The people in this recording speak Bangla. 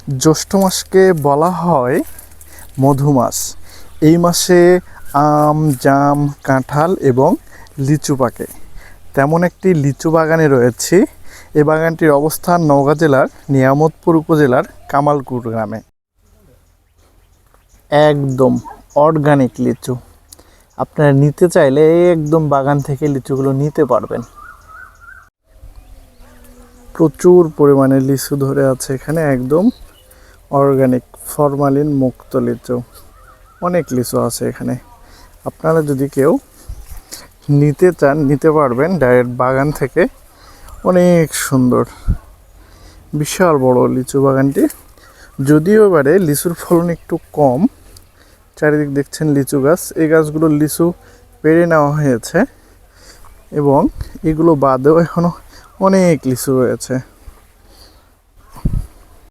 জ্যৈষ্ঠ মাসকে বলা হয় মধু মাস। এই মাসে আম, জাম, কাঁঠাল এবং লিচু পাকে। তেমন একটি লিচু বাগানে রয়েছে। এই বাগানটির অবস্থান নওগাঁ জেলার নিয়ামতপুর উপজেলার কামালপুর গ্রামে। একদম অর্গানিক লিচু। আপনারা নিতে চাইলে একদম বাগান থেকে লিচুগুলো নিতে পারবেন। প্রচুর পরিমাণে লিচু ধরে আছে এখানে, একদম অর্গানিক ফরমালিন মুক্ত লিচু। অনেক লিচু আছে এখানে। আপনারা যদি কেউ নিতে চান নিতে পারবেন ডাইরেক্ট বাগান থেকে। অনেক সুন্দর, বিশাল বড় লিচু বাগানটি। যদিও এবারে লিচুর ফলন একটু কম। চারিদিক দেখছেন লিচু গাছ। এই গাছগুলোর লিচু পেড়ে নেওয়া হয়েছে এবং এগুলো বাদেও এখনও অনেক লিচু রয়েছে।